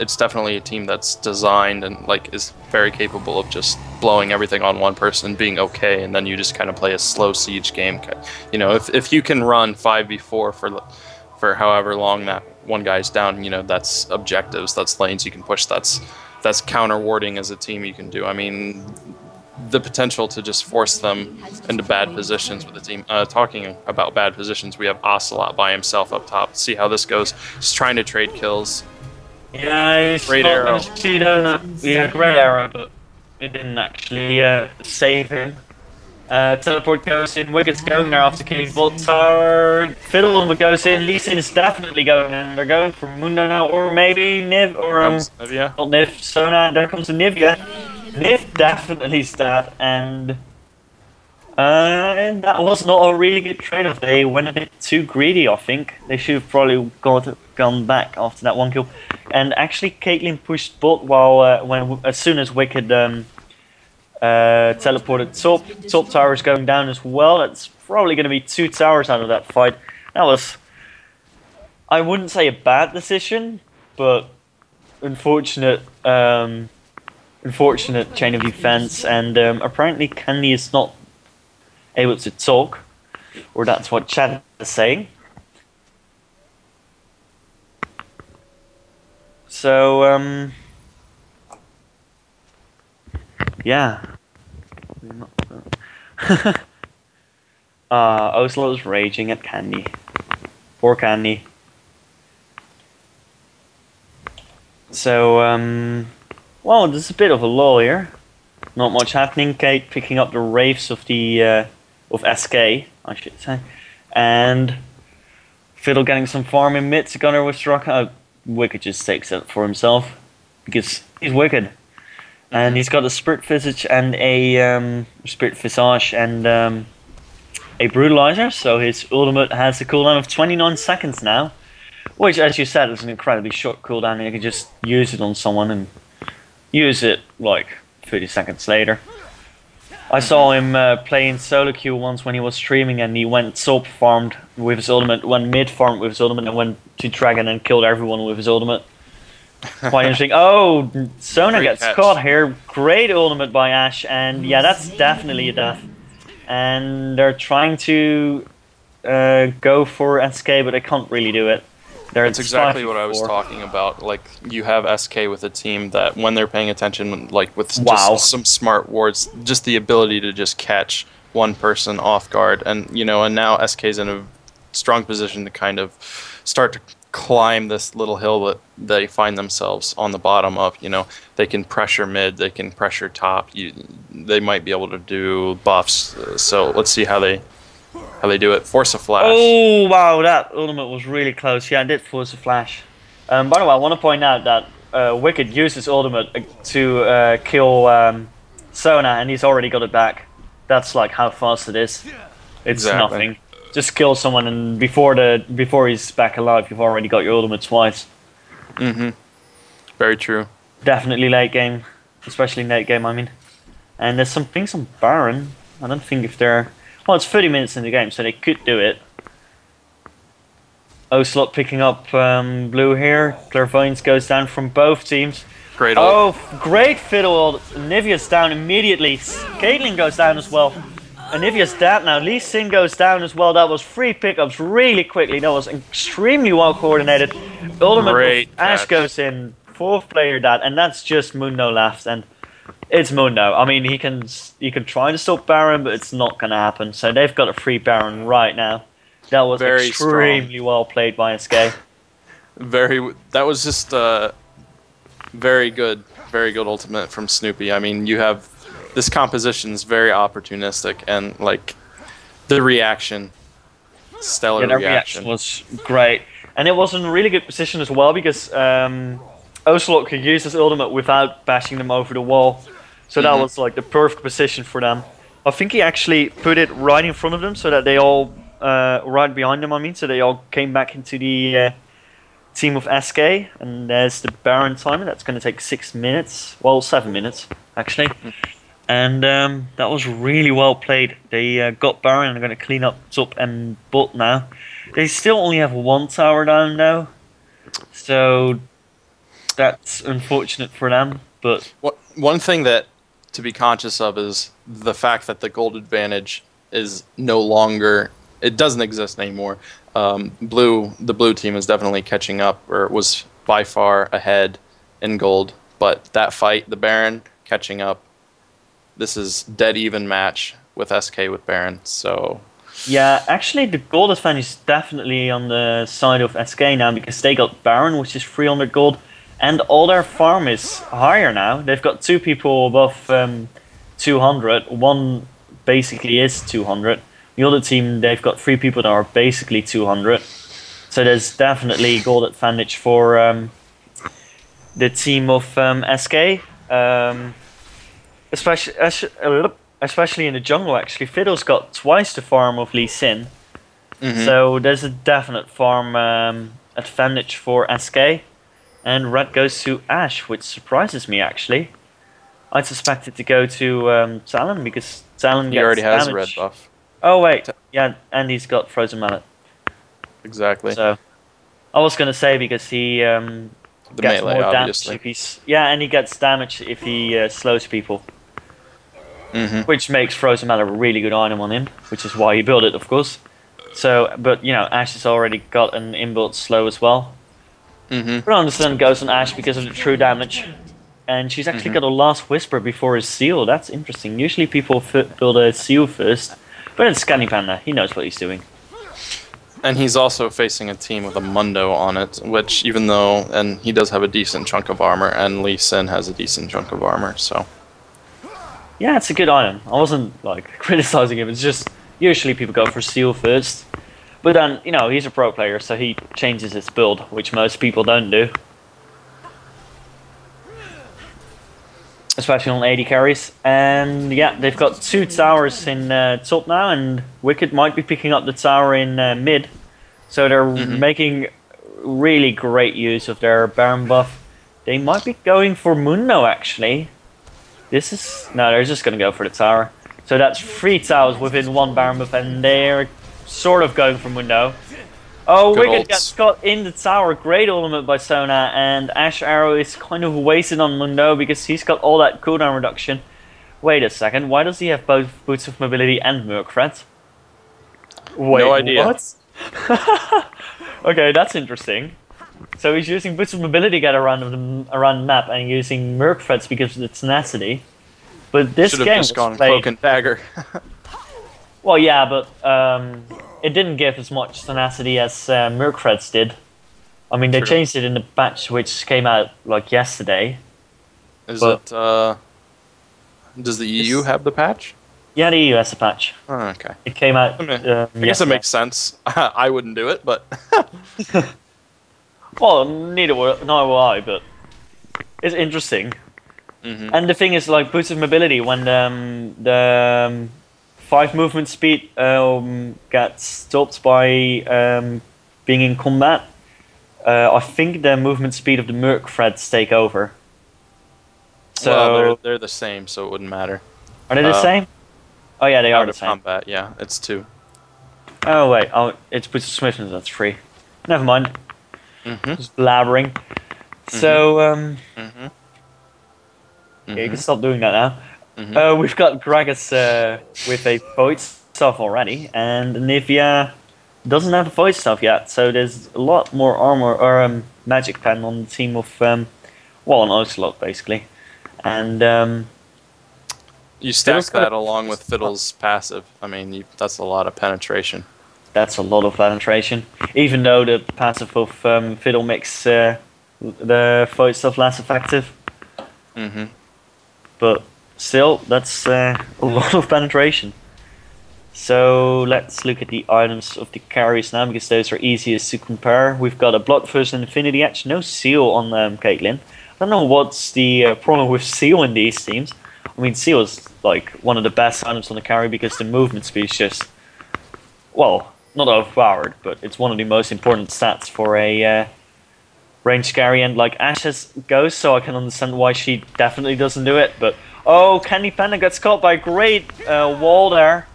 Speaker 2: it's definitely a team that's designed and like is very capable of just blowing everything on one person, being okay, and then you just kind of play a slow siege game. You know, if you can run 5v4 for however long that one guy's down, you know, that's objectives, that's lanes you can push, that's counter warding as a team you can do. I mean, the potential to just force them into bad positions with the team. Talking about bad positions, we have Ocelot by himself up top. See how this goes. Just trying to trade kills.
Speaker 1: Yeah,
Speaker 2: great arrow.
Speaker 1: Yeah, great arrow, but it didn't actually save him. Teleport goes in, Wicked's going there after killing Vault Tower. Fiddle goes in, Lee Sin is definitely going in. They're going for Mundo now, or maybe Niv, or
Speaker 2: Nivea.
Speaker 1: Not Niv, Sona, there comes the Nivea. Niv definitely stat, and that was not a really good trade-off. They went a bit too greedy, I think. They should have probably gone back after that one kill. And actually, Caitlyn pushed bot while as soon as Wicked teleported top tower is going down as well. That's probably going to be 2 towers out of that fight. That was, I wouldn't say a bad decision, but unfortunate chain of defense, and apparently Candy is not able to talk, or that's what chat is saying. So yeah. Oslo is raging at Candy. Poor Candy. So, well, there's a bit of a lull here. Not much happening. Kate picking up the Wraiths of the of SK, I should say, and Fiddle getting some farm in mid. Gunner with Straka. Wicked just takes it for himself because he's Wicked. And he's got a Spirit Visage and a Spirit Visage and a Brutalizer, so his ultimate has a cooldown of 29 seconds now, which, as you said, is an incredibly short cooldown, and you can just use it on someone and use it like 30 seconds later. I saw him playing solo queue once when he was streaming, and he went soap farmed with his ultimate, went mid farmed with his ultimate, and went to Dragon and killed everyone with his ultimate. Quite interesting. Oh, Sona gets caught here. Great ultimate by Ashe, and yeah, that's definitely a death. And they're trying to go for SK, but they can't really do it.
Speaker 2: That's exactly what I was talking about. Like, you have SK with a team that, when they're paying attention, like with just some smart wards, just the ability to just catch one person off guard, and you know, and now SK's in a strong position to kind of start to climb this little hill that they find themselves on the bottom of. You know, they can pressure mid, they can pressure top. They might be able to do buffs. So let's see how they do it. Force a flash.
Speaker 1: Oh wow, that ultimate was really close. Yeah, I did force a flash. By the way, I want to point out that Wicked used his ultimate to kill Sona, and he's already got it back. That's like how fast it is. It's nothing. Just kill someone, and before he's back alive, you've already got your ultimate twice.
Speaker 2: Very true.
Speaker 1: Definitely late game, especially late game. I mean, and there's some things on Baron. I don't think if they're. Well, it's 30 minutes in the game, so they could do it. Ocelot picking up blue here. Clairvoyance goes down from both teams.
Speaker 2: Great ult.
Speaker 1: Oh, great fiddle. Nivea's down immediately. Caitlyn goes down as well. Anivia's dead now. Lee Sin goes down as well. That was 3 pickups really quickly. That was extremely well coordinated. Ultimate
Speaker 2: Great
Speaker 1: Ash
Speaker 2: catch.
Speaker 1: goes in. 4th player dead, and that's just Mundo left. And it's Mundo. I mean, he can try to stop Baron, but it's not going to happen. So they've got a free Baron right now. That was
Speaker 2: Very
Speaker 1: extremely well played by SK.
Speaker 2: That was just very good ultimate from Snoopy. I mean, you have this composition's very opportunistic, and like the reaction, stellar
Speaker 1: Yeah, that
Speaker 2: reaction.
Speaker 1: was great, and it was in a really good position as well because Ocelot could use his ultimate without bashing them over the wall. So that was like the perfect position for them. I think he actually put it right in front of them so that they all, right behind them, I mean, so they all came back into the team of SK. And there's the Baron timer. That's going to take 6 minutes. Well, 7 minutes, actually. And that was really well played. They got Baron and are going to clean up top and bot now. They still only have 1 tower down though. So that's unfortunate for them. But
Speaker 2: One thing that to be conscious of is the fact that the gold advantage is no longer, it doesn't exist anymore. The blue team is definitely catching up, or was by far ahead in gold. But that fight, the Baron catching up, this is dead even match with SK with Baron. So
Speaker 1: yeah, actually the gold advantage is definitely on the side of SK now because they got Baron, which is 300 gold. And all their farm is higher now. They've got 2 people above 200. One basically is 200. The other team, they've got 3 people that are basically 200. So there's definitely gold advantage for the team of SK. Especially in the jungle, actually. Fiddle's got twice the farm of Lee Sin. So there's a definite farm advantage for SK. And red goes to Ash, which surprises me actually. I suspect it to go to Talon because Talon
Speaker 2: he already has
Speaker 1: damage.
Speaker 2: a red buff.
Speaker 1: Oh wait, yeah, and he's got Frozen Mallet.
Speaker 2: Exactly.
Speaker 1: So I was gonna say because he
Speaker 2: The
Speaker 1: gets
Speaker 2: melee,
Speaker 1: more damage
Speaker 2: obviously.
Speaker 1: if he's and he gets damage if he slows people, which makes Frozen Mallet a really good item on him, which is why he built it, of course. So, but you know, Ash has already got an inbuilt slow as well. But I understand goes on Ash because of the true damage. And she's actually got a last whisper before his seal. That's interesting. Usually people build a seal first. But it's Scanny Panda. He knows what he's doing.
Speaker 2: And he's also facing a team with a Mundo on it, which even though, and he does have a decent chunk of armor, and Lee Sin has a decent chunk of armor, so.
Speaker 1: Yeah, it's a good item. I wasn't like criticizing him. It's just usually people go for seal first. But then, you know, he's a pro player, so he changes his build, which most people don't do. Especially on 80 carries. And yeah, they've got 2 towers in top now, and Wicked might be picking up the tower in mid. So they're making really great use of their Baron buff. They might be going for Mundo, actually. This is... No, they're just going to go for the tower. So that's 3 towers within 1 Baron buff, and they're sort of going for Mundo. Oh,
Speaker 2: Good
Speaker 1: Wicked
Speaker 2: ults.
Speaker 1: gets caught in the tower. Great ultimate by Sona, and Ash Arrow is kind of wasted on Mundo because he's got all that cooldown reduction. Wait a second, why does he have both Boots of Mobility and Merc Threat? Wait,
Speaker 2: No idea.
Speaker 1: what? Okay, that's interesting. So he's using Boots of Mobility to get around the map and using Merc Threats because of the tenacity. But this
Speaker 2: Should have
Speaker 1: game
Speaker 2: just
Speaker 1: was
Speaker 2: gone
Speaker 1: played...
Speaker 2: Cloak and Dagger.
Speaker 1: Well, yeah, but it didn't give as much tenacity as Merc Threats did. I mean, they
Speaker 2: True.
Speaker 1: changed it in the patch which came out like yesterday.
Speaker 2: Is
Speaker 1: But-
Speaker 2: it, does the EU have the patch?
Speaker 1: Yeah, the EU has a patch.
Speaker 2: Oh, okay.
Speaker 1: It came out.
Speaker 2: I guess it
Speaker 1: yesterday.
Speaker 2: makes sense. I wouldn't do it, but
Speaker 1: Well, neither will I, but it's interesting. And the thing is, like Boots of Mobility, when the 5 movement speed gets stopped by being in combat, I think the movement speed of the Merc Threads take over. So
Speaker 2: well, they're the same, so it wouldn't matter.
Speaker 1: are they the same? Oh yeah, they are
Speaker 2: Out
Speaker 1: the
Speaker 2: of
Speaker 1: same.
Speaker 2: combat, yeah, it's 2.
Speaker 1: Oh wait, oh it's with Swiftness, that's 3. Never mind.
Speaker 2: Mm-hmm.
Speaker 1: Just blabbering.
Speaker 2: Mm-hmm.
Speaker 1: So
Speaker 2: Mm-hmm.
Speaker 1: yeah, you can
Speaker 2: Mm-hmm.
Speaker 1: stop doing that now.
Speaker 2: Mm-hmm.
Speaker 1: We've got Gragas with a Void Staff already, and Nivea doesn't have a Void Staff yet, so there's a lot more armor or magic pen on the team of well, an Ocelot basically, and
Speaker 2: You stack
Speaker 1: Fiddle's got
Speaker 2: that
Speaker 1: a-
Speaker 2: along with Fiddle's passive. I mean, that's a lot of penetration.
Speaker 1: that's a lot of penetration. Even though the passive of Fiddle makes the Void Staff less effective,
Speaker 2: Mm-hmm.
Speaker 1: but still, that's a lot of penetration. So let's look at the items of the carries now, because those are easiest to compare. We've got a Bloodthirst and Infinity Edge, no Seal on Caitlyn. I don't know what's the problem with Seal in these teams. I mean, Seal is like one of the best items on the carry because the movement speed is just, well, not overpowered, but it's one of the most important stats for a range carry. And like Ashe has Ghost, so I can understand why she definitely doesn't do it. But oh, Candy Panda gets caught by a great wall there.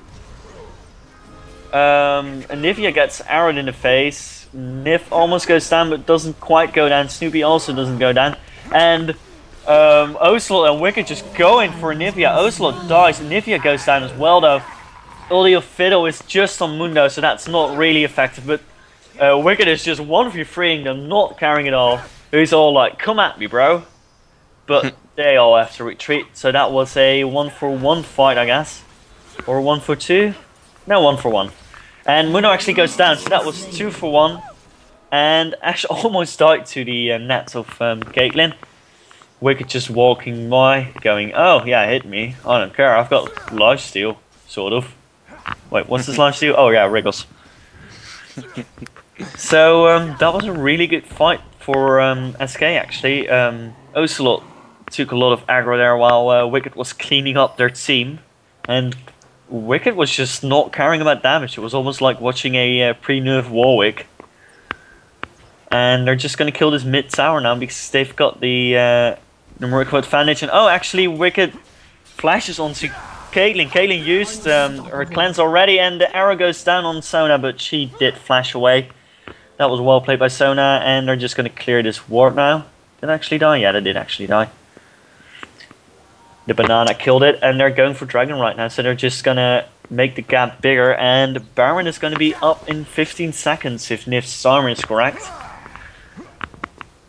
Speaker 1: Anivia gets arrowed in the face. Niv almost goes down, but doesn't quite go down. Snoopy also doesn't go down. And Ocelot and Wicked just going for Anivia. Ocelot dies. Anivia goes down as well, though. Ulti of Fiddle is just on Mundo, so that's not really effective. But Wicked is just 1v3ing them, not carrying it all. He's all like, come at me, bro. But they all have to retreat. So that was a 1-for-1 fight, I guess. Or 1-for-2? No, 1-for-1. And Mundo actually goes down, so that was 2-for-1. And Ashe almost died to the nets of Caitlyn. Wicked just walking by, going, oh, yeah, hit me. I don't care, I've got lifesteal, sort of. Wait, what's this lifesteal? Oh, yeah, Wriggles. So, that was a really good fight for SK, actually. Ocelot took a lot of aggro there while Wicked was cleaning up their team. And Wicked was just not caring about damage. It was almost like watching a pre-nerf Warwick. And they're just going to kill this mid-tower now because they've got the numerical advantage. And oh, actually, Wicked flashes onto Caitlyn. Caitlyn used her cleanse already, and the arrow goes down on Sona, but she did flash away. That was well played by Sona, and they're just going to clear this ward now. Did it actually die? Yeah, they did actually die. The banana killed it, and they're going for Dragon right now, so they're just going to make the gap bigger, and Baron is going to be up in 15 seconds if Nif's armor is correct.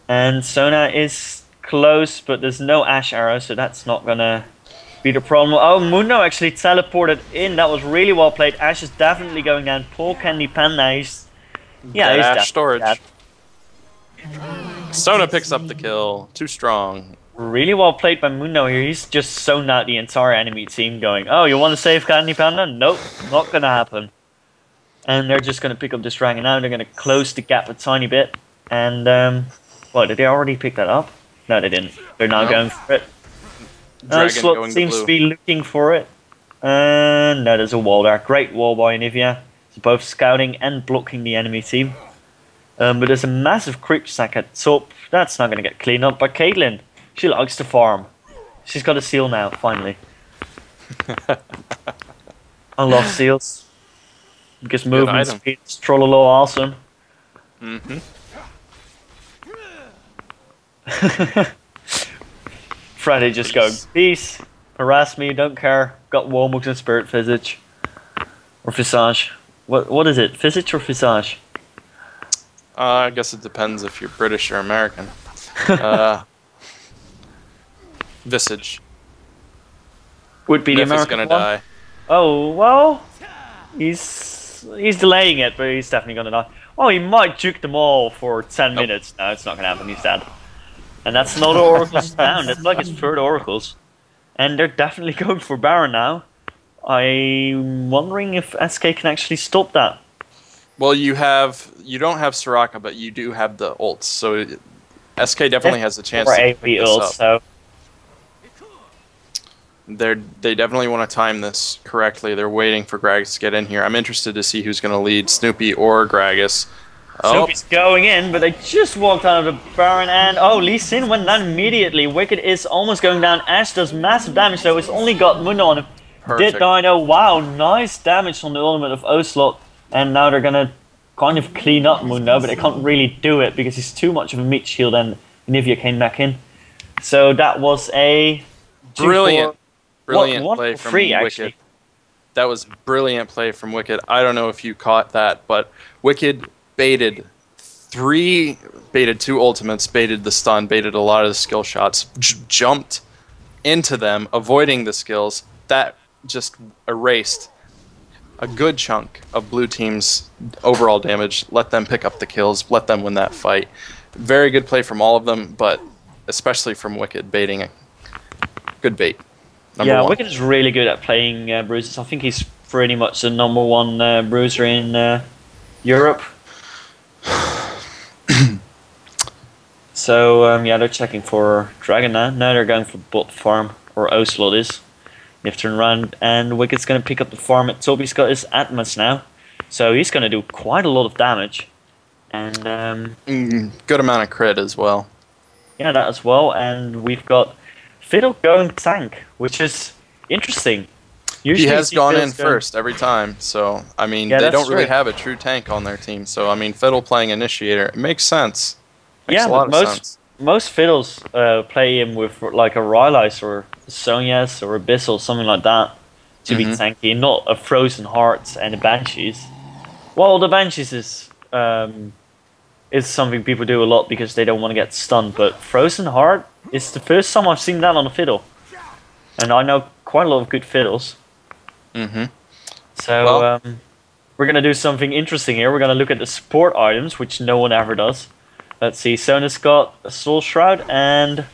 Speaker 1: And Sona is close, but there's no Ashe arrow, so that's not going to be the problem. Oh, Mundo actually teleported in. That was really well played. Ashe is definitely going down. Poor Candy Panda. He's
Speaker 2: Ashe storage.
Speaker 1: dead.
Speaker 2: Sona picks up the kill. Too strong.
Speaker 1: Really well played by Mundo here. He's just zoned out the entire enemy team going, oh, you want to save Candy Panda? Nope, not going to happen. And they're just going to pick up this dragon now. They're going to close the gap a tiny bit. And, well, did they already pick that up? No, they didn't. They're now going for it.
Speaker 2: Dragon
Speaker 1: Slot
Speaker 2: going to
Speaker 1: seems
Speaker 2: blue.
Speaker 1: to be looking for it. No, there's a wall there. Great wall by Anivia. It's both scouting and blocking the enemy team. But there's a massive creep sack at top. That's not going to get cleaned up by Caitlyn. She likes to farm. She's got a seal now, finally. I love seals. Because movement
Speaker 2: item.
Speaker 1: speed is trollolo awesome.
Speaker 2: Mm-hmm.
Speaker 1: Freddy just going, peace, harass me, don't care. Got Warmugs and Spirit Visage. Or Visage. What is it? Visage or Visage?
Speaker 2: I guess it depends if you're British or American. Visage.
Speaker 1: Would be the
Speaker 2: Nif is
Speaker 1: American
Speaker 2: gonna
Speaker 1: one.
Speaker 2: die.
Speaker 1: Oh, well, he's delaying it, but he's definitely gonna die. Oh, he might juke them all for 10 minutes. No, it's not gonna happen, he's dead. And that's not Oracle's down, that's like his third Oracles. And they're definitely going for Baron now. I'm wondering if SK can actually stop that.
Speaker 2: Well, you don't have Soraka, but you do have the ults, so SK definitely has a chance
Speaker 1: Or
Speaker 2: to
Speaker 1: AoE
Speaker 2: pick this
Speaker 1: ult,
Speaker 2: up.
Speaker 1: so
Speaker 2: They definitely want to time this correctly. They're waiting for Gragas to get in here. I'm interested to see who's going to lead, Snoopy or Gragas. Oh,
Speaker 1: Snoopy's going in, but they just walked out of the Baron, and oh, Lee Sin went down immediately. Wicked is almost going down. Ashe does massive damage, though. It's only got Mundo on him.
Speaker 2: Perfect.
Speaker 1: Did Dino, wow, nice damage on the ultimate of Ocelot, and now they're gonna kind of clean up Mundo, but they can't really do it because he's too much of a meat shield and Nivea came back in. So that was a
Speaker 2: Brilliant
Speaker 1: one
Speaker 2: play
Speaker 1: for
Speaker 2: from
Speaker 1: free,
Speaker 2: Wicked.
Speaker 1: actually.
Speaker 2: That was brilliant play from Wicked. I don't know if you caught that, but Wicked baited two ultimates, baited the stun, baited a lot of the skill shots, jumped into them, avoiding the skills. That just erased a good chunk of blue team's overall damage, let them pick up the kills, let them win that fight. Very good play from all of them, but especially from Wicked, baiting it. Good bait. Number one.
Speaker 1: Wicked is really good at playing bruisers. I think he's pretty much the number one bruiser in Europe. So, they're checking for Dragon now. Now they're going for bot farm, or Ocelot is. You have to turn around, and Wicked's going to pick up the farm at top. He's got his Atmos now, so he's going to do quite a lot of damage. And
Speaker 2: good amount of crit as well.
Speaker 1: Yeah, that as well. And we've got Fiddle going tank, which is interesting.
Speaker 2: Usually he has gone in first every time, so I mean they don't really have a true tank on their team. So I mean Fiddle playing initiator, it makes sense. Makes a lot of sense.
Speaker 1: Most Fiddles play him with like a Rylai's or Sonya's or Abyssal, something like that, to be tanky, not a Frozen Heart and a Banshees. Well, the Banshees is something people do a lot because they don't want to get stunned, but Frozen Heart is the first time I've seen that on a Fiddle. And I know quite a lot of good Fiddles. So we're going to do something interesting here. We're going to look at the support items, which no one ever does. Let's see, Sona's got a Soul Shroud, and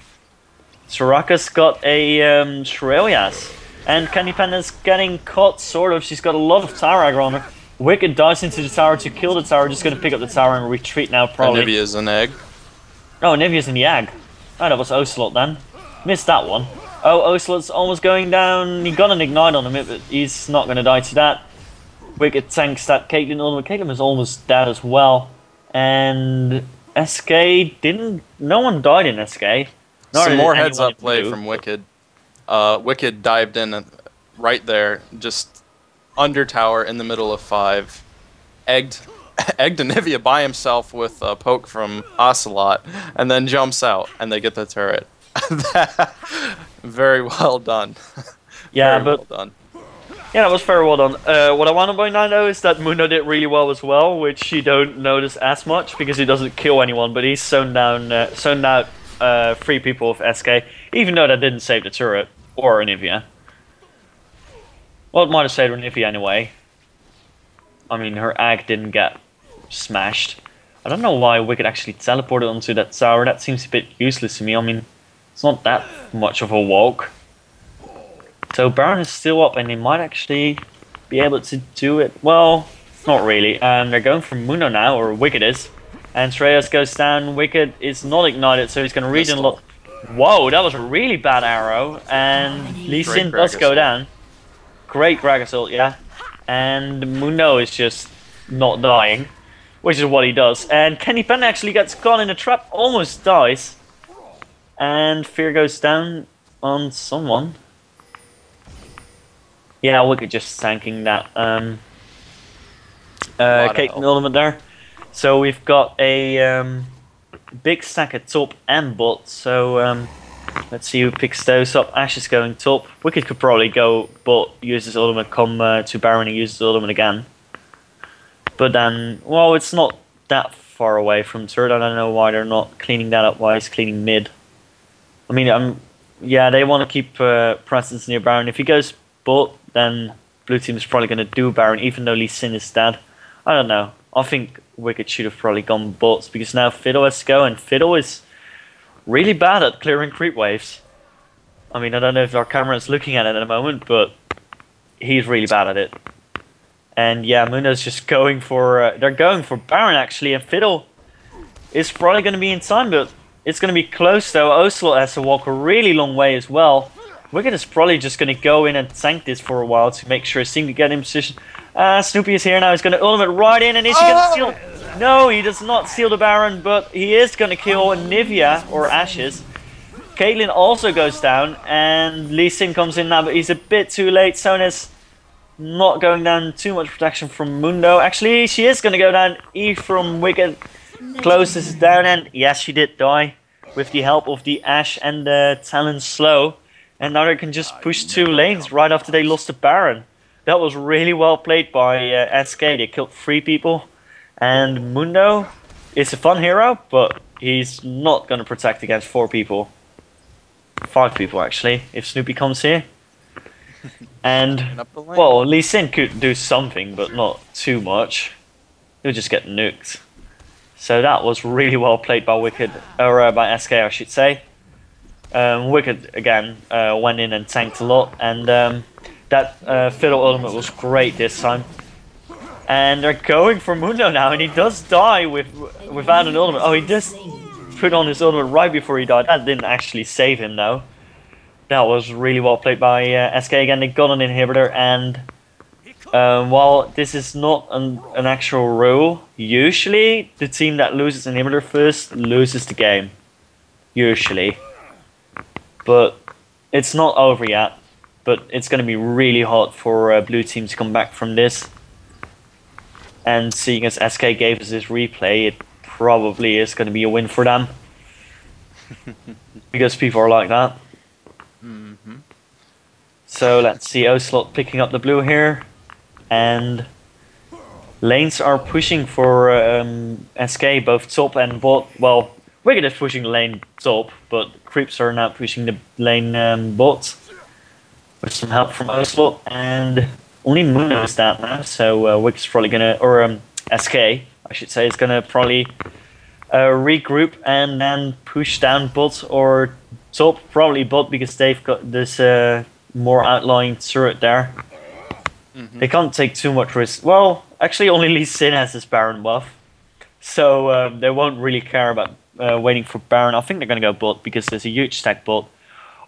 Speaker 1: Soraka's got a Shreelias. And Candy Panda's getting caught, sort of. She's got a lot of tower aggro on her. Wicked dives into the tower to kill the tower, just going to pick up the tower and retreat now, probably.
Speaker 2: And Nivea's an egg.
Speaker 1: Oh, Nivea's in the egg. Oh, that was Ocelot then. Missed that one. Oh, Ocelot's almost going down. He got an Ignite on him, but he's not going to die to that. Wicked tanks that Caitlyn ultimate. Caitlyn was almost dead as well. And SK didn't... No one died in SK.
Speaker 2: Some more heads-up play from Wicked. Wicked dived in right there, just under tower in the middle of 5. Egged Nivea by himself with a poke from Ocelot, and then jumps out, and they get the turret. Very well done.
Speaker 1: Yeah,
Speaker 2: well done.
Speaker 1: Yeah, that was very well done. What I want to point out though is that Mundo did really well as well, which you don't notice as much because he doesn't kill anyone, but he's zoned out 3 people with SK, even though that didn't save the turret or Nivea. Well, it might have saved Nivea anyway. I mean, her ag didn't get smashed. I don't know why Wicked actually teleported onto that tower. That seems a bit useless to me. I mean, it's not that much of a walk. So Baron is still up, and they might actually be able to do it. Well, not really. They're going for Mundo now, or Wicked is. And Shreyas goes down. Wicked is not ignited, so he's going to regen a lot. Whoa, that was a really bad arrow. And Lee Sin does go down. Great Greg Assault, yeah. And Mundo is just not dying, which is what he does. And Candy Panda actually gets caught in a trap, almost dies. And Fear goes down on someone. Yeah, Wicked just tanking that Caitlyn ultimate there. So we've got a big stack at top and bot. So let's see who picks those up. Ash is going top. Wicked could probably go bot, use his ultimate, come to Baron and use his ultimate again. But then, well, it's not that far away from turret. I don't know why they're not cleaning that up. Why he's cleaning mid. I mean, yeah, they want to keep presence near Baron. If he goes bot, then blue team is probably going to do Baron, even though Lee Sin is dead. I don't know. I think Wicked should have probably gone bots, because now Fiddle has to go, and Fiddle is really bad at clearing creep waves. I mean, I don't know if our camera is looking at it at the moment, but he's really bad at it. And yeah, Mundo's just going for... they're going for Baron, actually, and Fiddle is probably going to be in time, but it's going to be close, though. Ocelot has to walk a really long way as well. Wicked is probably just going to go in and tank this for a while to make sure his team can get in position. Snoopy is here now. He's going to ultimate right in, and is he going to steal... No, he does not steal the Baron, but he is going to kill Nivea, or Ashes. Caitlyn also goes down, and Lee Sin comes in now, but he's a bit too late. Sona's not going down. Too much protection from Mundo. Actually, she is going to go down. E from Wicked closes down, and yes, she did die with the help of the Ashe and the Talon Slow. And now they can just push 2 lanes right after they lost the Baron. That was really well played by SK. They killed 3 people. And Mundo is a fun hero, but he's not going to protect against 4 people. 5 people, actually, if Snoopy comes here. And, well, Lee Sin could do something, but not too much. He'll just get nuked. So that was really well played by Wicked, or by SK, I should say. Wicked, again, went in and tanked a lot, and that Fiddle ultimate was great this time. And they're going for Mundo now, and he does die without an ultimate. Oh, he just put on his ultimate right before he died. That didn't actually save him, though. That was really well played by SK again. They got an inhibitor, and while this is not an actual rule, usually the team that loses inhibitor first loses the game. Usually. But it's not over yet. But it's going to be really hard for blue team to come back from this. And seeing as SK gave us this replay, it probably is going to be a win for them. Because people are like that. So let's see, Ocelot picking up the blue here. And lanes are pushing for SK, both top and bot. Well, Wicked is pushing the lane top, but creeps are now pushing the lane bot. With some help from Ocelot, and only Moon knows that now, so Wicked's probably gonna, or SK, I should say, is gonna probably regroup and then push down bot or top, probably bot because they've got this more outlying turret there. They can't take too much risk. Well, actually only Lee Sin has this Baron buff, so they won't really care about waiting for Baron. I think they're gonna go bot because there's a huge stack bot,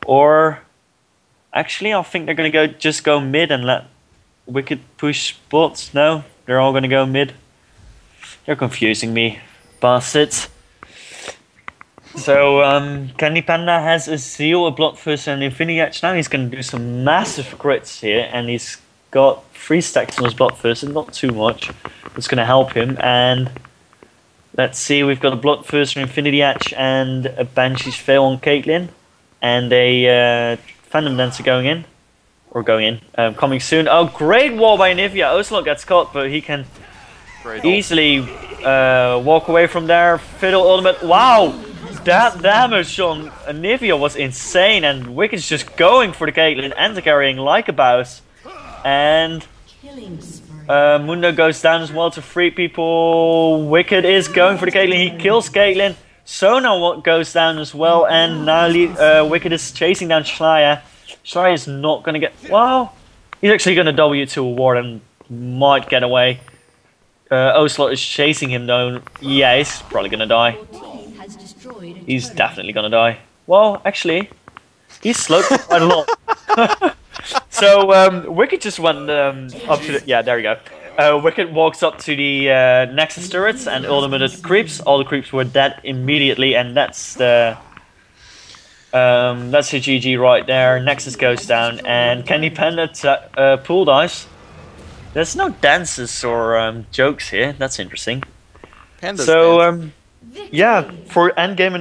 Speaker 1: or actually, I think they're going to just go mid and let Wicked push bots. No, they're all going to go mid. They're confusing me, bastards. So, Candy Panda has a Zeal, a Bloodthirst, and Infinity Edge. Now he's going to do some massive crits here, and he's got 3 stacks on his Bloodthirst, and not too much. It's going to help him, and let's see, we've got a Bloodthirst, an Infinity Edge, and a Banshee's Veil on Caitlyn, and a Phantom Dancer going in. Or going in. Coming soon. Oh, great wall by Anivia. Ocelot gets caught, but he can easily walk away from there. Fiddle ultimate. Wow! That damage on Anivia was insane, and Wicked's just going for the Caitlyn, anti-carrying like a boss. And Mundo goes down as well to 3 people. Wicked is going for the Caitlyn. He kills Caitlyn. Sona goes down as well, and now Wicked is chasing down Schleyer. Schleyer is not going to get... Well, he's actually going to W to a ward and might get away. Ocelot is chasing him though. Yeah, he's probably going to die. He's definitely going to die. Well, actually, he's slowed quite a lot. So, Wicked just went up to the... Yeah, there you go. Wicked walks up to the Nexus turrets and ultimated creeps. All the creeps were dead immediately, and that's the GG right there. Nexus goes down, and Candy Panda pool dives. There's no dances or jokes here. That's interesting. Panda's so yeah, for endgame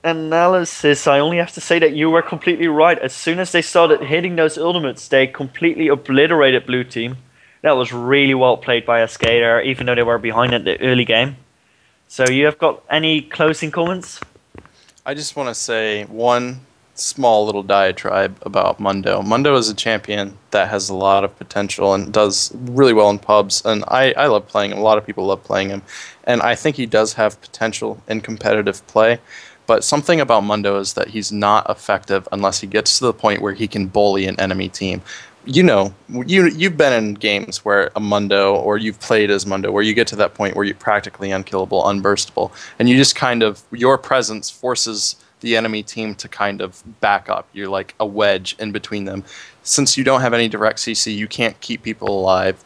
Speaker 1: analysis, I only have to say that you were completely right. As soon as they started hitting those ultimates, they completely obliterated blue team. That was really well played by SK there, even though they were behind at the early game. So you have got any closing comments?
Speaker 2: I just want to say one small little diatribe about Mundo. Mundo is a champion that has a lot of potential and does really well in pubs, and I love playing him. A lot of people love playing him, and I think he does have potential in competitive play. But something about Mundo is that he's not effective unless he gets to the point where he can bully an enemy team. You know, you've been in games where a Mundo, or you've played as Mundo, where you get to that point where you're practically unkillable, unburstable, and you just kind of, your presence forces the enemy team to kind of back up. You're like a wedge in between them. Since you don't have any direct CC, you can't keep people alive.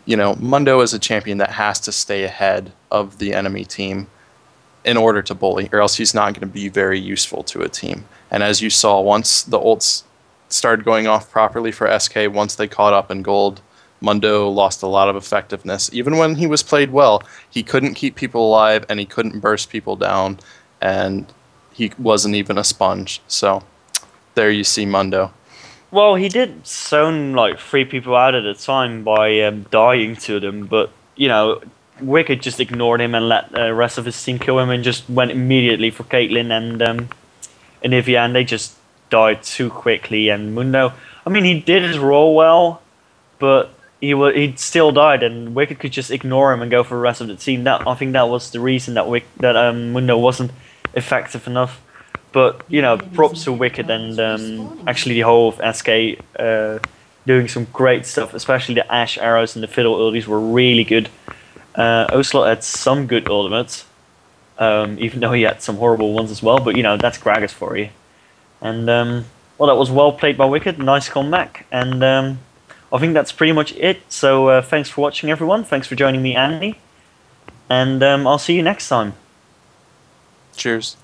Speaker 2: You know, Mundo is a champion that has to stay ahead of the enemy team in order to bully, or else he's not going to be very useful to a team. And as you saw, once the ults started going off properly for SK, once they caught up in gold, Mundo lost a lot of effectiveness. Even when he was played well, he couldn't keep people alive and he couldn't burst people down, and he wasn't even a sponge. So there you see Mundo.
Speaker 1: Well, he did zone like 3 people out at a time by dying to them, but you know, Wicked just ignored him and let the rest of his team kill him, and just went immediately for Caitlyn and Anivia, and they just died too quickly. And Mundo, I mean, he did his role well, but he still died, and Wicked could just ignore him and go for the rest of the team. I think that was the reason that Mundo wasn't effective enough. But you know, props to Wicked and actually the whole of SK doing some great stuff. Especially the Ashe arrows and the Fiddle ultis were really good. Ocelot had some good ultimates, even though he had some horrible ones as well. But you know, that's Gragas for you. And well, that was well played by Wicked. Nice comeback. And I think that's pretty much it. So thanks for watching, everyone. Thanks for joining me, Andy. And I'll see you next time.
Speaker 2: Cheers.